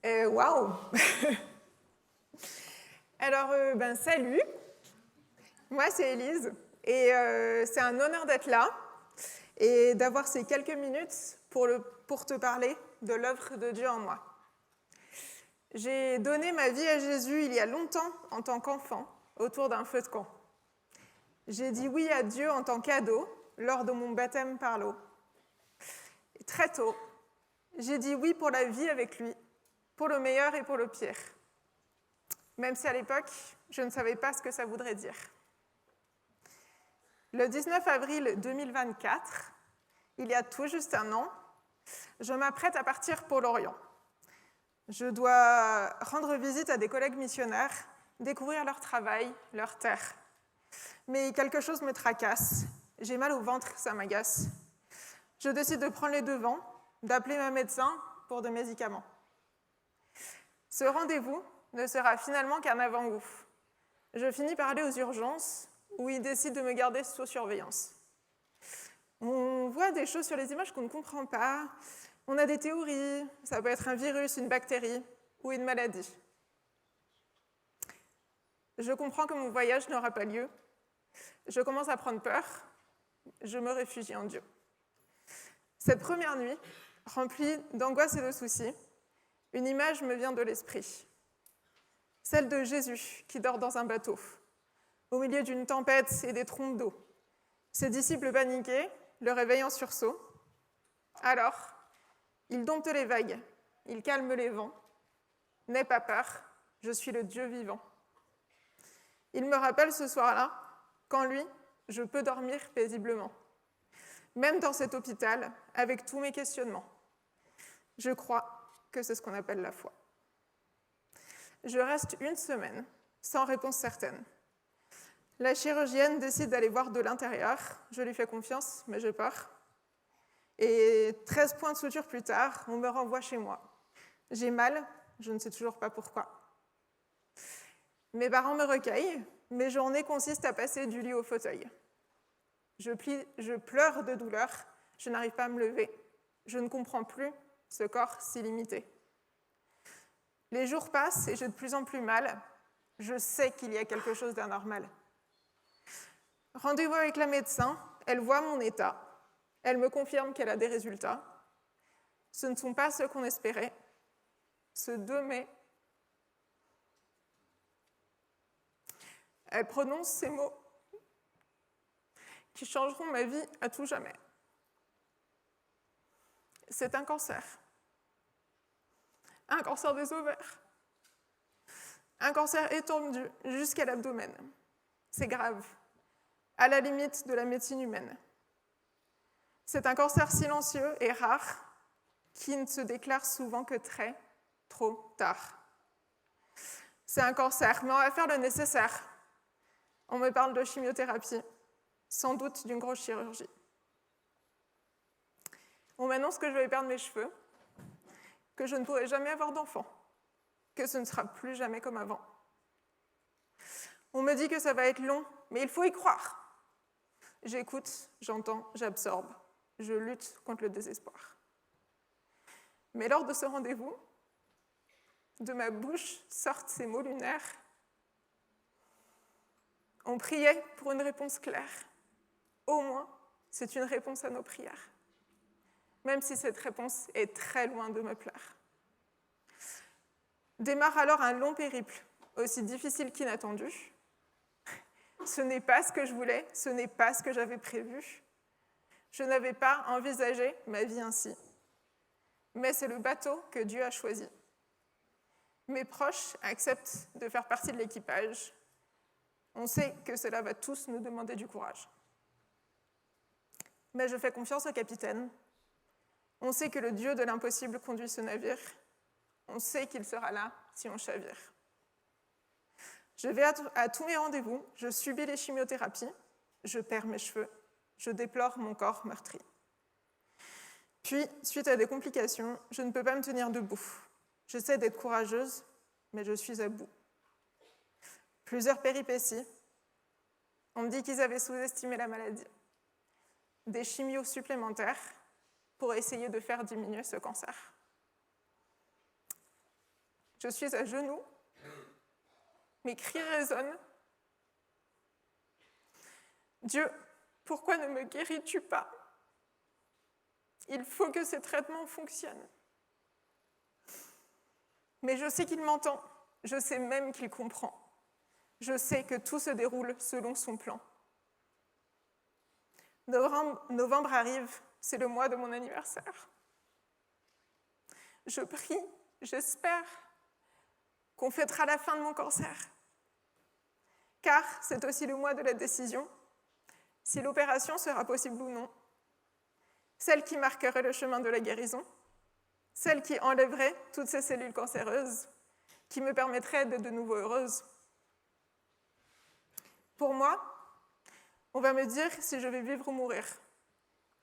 Waouh. Alors, salut, moi c'est Élise, et c'est un honneur d'être là et d'avoir ces quelques minutes pour te parler de l'œuvre de Dieu en moi. J'ai donné ma vie à Jésus il y a longtemps en tant qu'enfant, autour d'un feu de camp. J'ai dit oui à Dieu en tant qu'ado lors de mon baptême par l'eau. Et très tôt, j'ai dit oui pour la vie avec lui, pour le meilleur et pour le pire. Même si à l'époque, je ne savais pas ce que ça voudrait dire. Le 19 avril 2024, il y a tout juste un an, je m'apprête à partir pour l'Orient. Je dois rendre visite à des collègues missionnaires, découvrir leur travail, leur terre. Mais quelque chose me tracasse. J'ai mal au ventre, ça m'agace. Je décide de prendre les devants, d'appeler ma médecin pour des médicaments. Ce rendez-vous ne sera finalement qu'un avant-goût. Je finis par aller aux urgences, où ils décident de me garder sous surveillance. On voit des choses sur les images qu'on ne comprend pas. On a des théories, ça peut être un virus, une bactérie ou une maladie. Je comprends que mon voyage n'aura pas lieu. Je commence à prendre peur. Je me réfugie en Dieu. Cette première nuit, remplie d'angoisse et de soucis, une image me vient de l'esprit. Celle de Jésus qui dort dans un bateau, au milieu d'une tempête et des trompes d'eau. Ses disciples paniqués le réveillent en sursaut. Alors, il dompte les vagues, il calme les vents. N'aie pas peur, je suis le Dieu vivant. Il me rappelle ce soir-là qu'en lui, je peux dormir paisiblement. Même dans cet hôpital, avec tous mes questionnements. Je crois que c'est ce qu'on appelle la foi. Je reste une semaine, sans réponse certaine. La chirurgienne décide d'aller voir de l'intérieur. Je lui fais confiance, mais j'ai peur. Et 13 points de suture plus tard, on me renvoie chez moi. J'ai mal, je ne sais toujours pas pourquoi. Mes parents me recueillent. Mes journées consistent à passer du lit au fauteuil. Je pleure de douleur, je n'arrive pas à me lever. Je ne comprends plus ce corps si limité. Les jours passent et j'ai de plus en plus mal. Je sais qu'il y a quelque chose d'anormal. Rendez-vous avec la médecin, elle voit mon état. Elle me confirme qu'elle a des résultats. Ce ne sont pas ceux qu'on espérait. Ce 2 mai, elle prononce ces mots qui changeront ma vie à tout jamais. C'est un cancer. Un cancer des ovaires. Un cancer étendu jusqu'à l'abdomen. C'est grave, à la limite de la médecine humaine. C'est un cancer silencieux et rare qui ne se déclare souvent que trop tard. C'est un cancer, mais on va faire le nécessaire. On me parle de chimiothérapie, sans doute d'une grosse chirurgie. On m'annonce que je vais perdre mes cheveux, que je ne pourrai jamais avoir d'enfant, que ce ne sera plus jamais comme avant. On me dit que ça va être long, mais il faut y croire. J'écoute, j'entends, j'absorbe. Je lutte contre le désespoir. Mais lors de ce rendez-vous, de ma bouche sortent ces mots lunaires. On priait pour une réponse claire. Au moins, c'est une réponse à nos prières. Même si cette réponse est très loin de me plaire. Démarre alors un long périple, aussi difficile qu'inattendu. Ce n'est pas ce que je voulais, ce n'est pas ce que j'avais prévu. Je n'avais pas envisagé ma vie ainsi. Mais c'est le bateau que Dieu a choisi. Mes proches acceptent de faire partie de l'équipage. On sait que cela va tous nous demander du courage. Mais je fais confiance au capitaine. On sait que le Dieu de l'impossible conduit ce navire. On sait qu'il sera là si on chavire. Je vais à tous mes rendez-vous, je subis les chimiothérapies, je perds mes cheveux, je déplore mon corps meurtri. Puis, suite à des complications, je ne peux pas me tenir debout. J'essaie d'être courageuse, mais je suis à bout. Plusieurs péripéties. On me dit qu'ils avaient sous-estimé la maladie. Des chimios supplémentaires pour essayer de faire diminuer ce cancer. Je suis à genoux. Mes cris résonnent. Dieu, pourquoi ne me guéris-tu pas? Il faut que ces traitements fonctionnent. Mais je sais qu'il m'entend. Je sais même qu'il comprend. Je sais que tout se déroule selon son plan. Novembre arrive, c'est le mois de mon anniversaire. Je prie, j'espère qu'on fêtera la fin de mon cancer. Car c'est aussi le mois de la décision, si l'opération sera possible ou non. Celle qui marquerait le chemin de la guérison, celle qui enlèverait toutes ces cellules cancéreuses, qui me permettrait d'être de nouveau heureuse. Pour moi, on va me dire si je vais vivre ou mourir.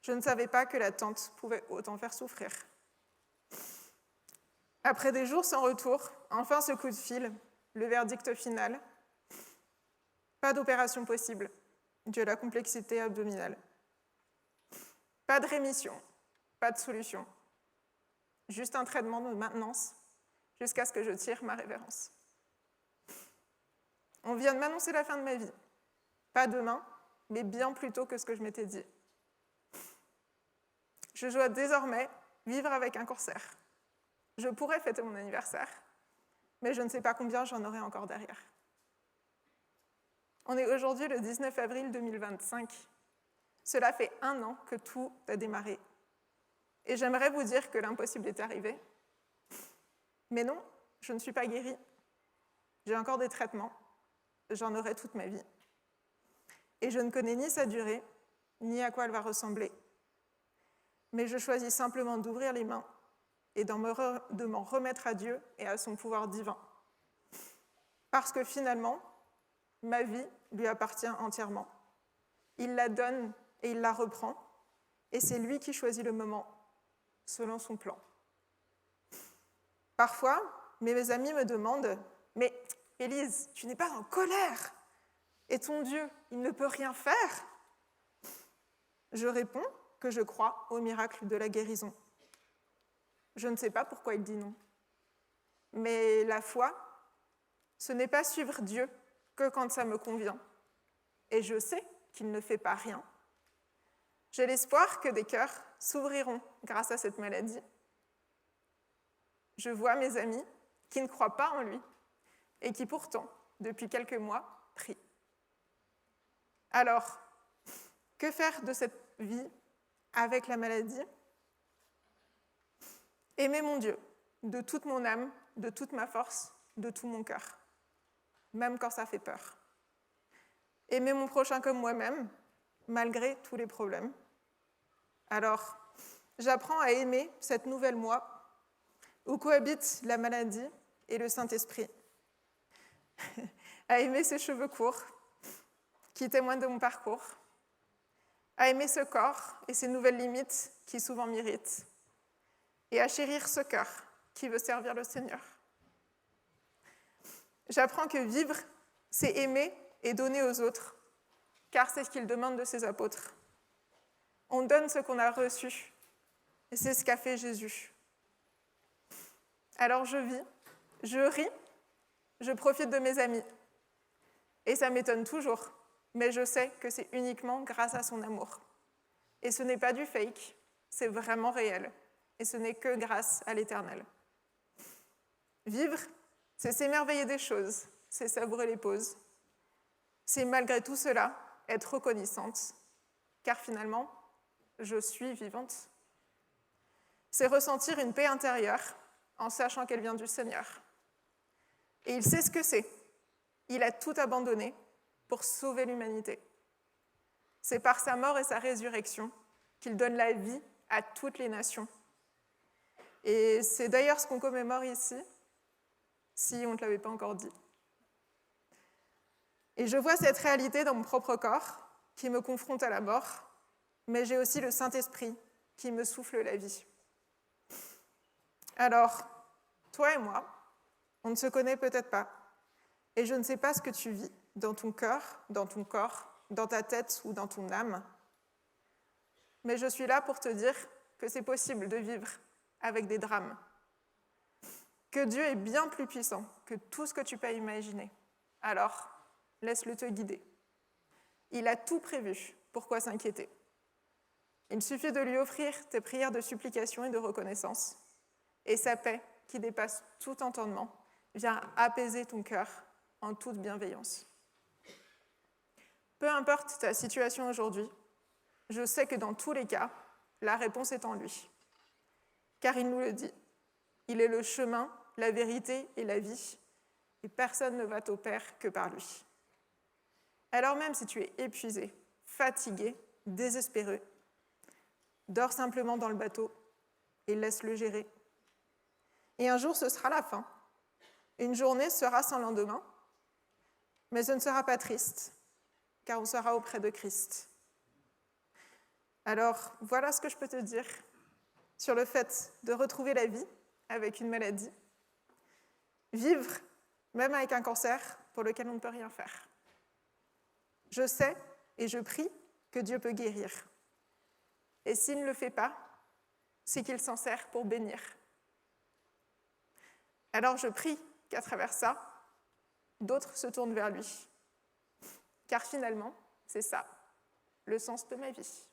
Je ne savais pas que l'attente pouvait autant faire souffrir. Après des jours sans retour, enfin ce coup de fil, le verdict final. Pas d'opération possible, due à la complexité abdominale. Pas de rémission, pas de solution. Juste un traitement de maintenance jusqu'à ce que je tire ma révérence. On vient de m'annoncer la fin de ma vie. Pas demain, mais bien plus tôt que ce que je m'étais dit. Je dois désormais vivre avec un cancer. Je pourrais fêter mon anniversaire, mais je ne sais pas combien j'en aurai encore derrière. On est aujourd'hui le 19 avril 2025. Cela fait 1 an que tout a démarré. Et j'aimerais vous dire que l'impossible est arrivé. Mais non, je ne suis pas guérie. J'ai encore des traitements. J'en aurai toute ma vie. Et je ne connais ni sa durée, ni à quoi elle va ressembler. Mais je choisis simplement d'ouvrir les mains et de m'en remettre à Dieu et à son pouvoir divin. Parce que finalement, ma vie lui appartient entièrement. Il la donne et il la reprend, et c'est lui qui choisit le moment, selon son plan. Parfois, mes amis me demandent « Mais Élise, tu n'es pas en colère, et ton Dieu, il ne peut rien faire ?» Je réponds que je crois au miracle de la guérison. Je ne sais pas pourquoi il dit non. Mais la foi, ce n'est pas suivre Dieu que quand ça me convient. Et je sais qu'il ne fait pas rien. J'ai l'espoir que des cœurs s'ouvriront grâce à cette maladie. Je vois mes amis qui ne croient pas en lui et qui pourtant, depuis quelques mois, prient. Alors, que faire de cette vie avec la maladie? Aimer mon Dieu de toute mon âme, de toute ma force, de tout mon cœur, même quand ça fait peur. Aimer mon prochain comme moi-même, malgré tous les problèmes. Alors, j'apprends à aimer cette nouvelle moi, où cohabitent la maladie et le Saint-Esprit. À aimer ces cheveux courts, qui témoignent de mon parcours. À aimer ce corps et ses nouvelles limites qui souvent m'irritent. Et à chérir ce cœur qui veut servir le Seigneur. J'apprends que vivre, c'est aimer et donner aux autres, car c'est ce qu'il demande de ses apôtres. On donne ce qu'on a reçu, et c'est ce qu'a fait Jésus. Alors je vis, je ris, je profite de mes amis. Et ça m'étonne toujours, mais je sais que c'est uniquement grâce à son amour. Et ce n'est pas du fake, c'est vraiment réel, et ce n'est que grâce à l'Éternel. Vivre, c'est s'émerveiller des choses, c'est savourer les pauses. C'est malgré tout cela être reconnaissante, car finalement, je suis vivante. C'est ressentir une paix intérieure en sachant qu'elle vient du Seigneur. Et il sait ce que c'est. Il a tout abandonné pour sauver l'humanité. C'est par sa mort et sa résurrection qu'il donne la vie à toutes les nations. Et c'est d'ailleurs ce qu'on commémore ici, si on ne te l'avait pas encore dit. Et je vois cette réalité dans mon propre corps, qui me confronte à la mort, mais j'ai aussi le Saint-Esprit qui me souffle la vie. Alors, toi et moi, on ne se connaît peut-être pas, et je ne sais pas ce que tu vis dans ton cœur, dans ton corps, dans ta tête ou dans ton âme, mais je suis là pour te dire que c'est possible de vivre avec des drames. que Dieu est bien plus puissant que tout ce que tu peux imaginer. Alors, laisse-le te guider. Il a tout prévu, pourquoi s'inquiéter? Il suffit de lui offrir tes prières de supplication et de reconnaissance, et sa paix, qui dépasse tout entendement, vient apaiser ton cœur en toute bienveillance. Peu importe ta situation aujourd'hui, je sais que dans tous les cas, la réponse est en lui. Car il nous le dit, il est le chemin, la vérité et la vie, et personne ne va au Père que par lui. Alors même si tu es épuisé, fatigué, désespéré, dors simplement dans le bateau et laisse-le gérer. Et un jour, ce sera la fin. Une journée sera sans lendemain, mais ce ne sera pas triste, car on sera auprès de Christ. Alors, voilà ce que je peux te dire sur le fait de retrouver la vie avec une maladie, vivre même avec un cancer pour lequel on ne peut rien faire. Je sais et je prie que Dieu peut guérir. Et s'il ne le fait pas, c'est qu'il s'en sert pour bénir. Alors je prie qu'à travers ça, d'autres se tournent vers lui. Car finalement, c'est ça, le sens de ma vie.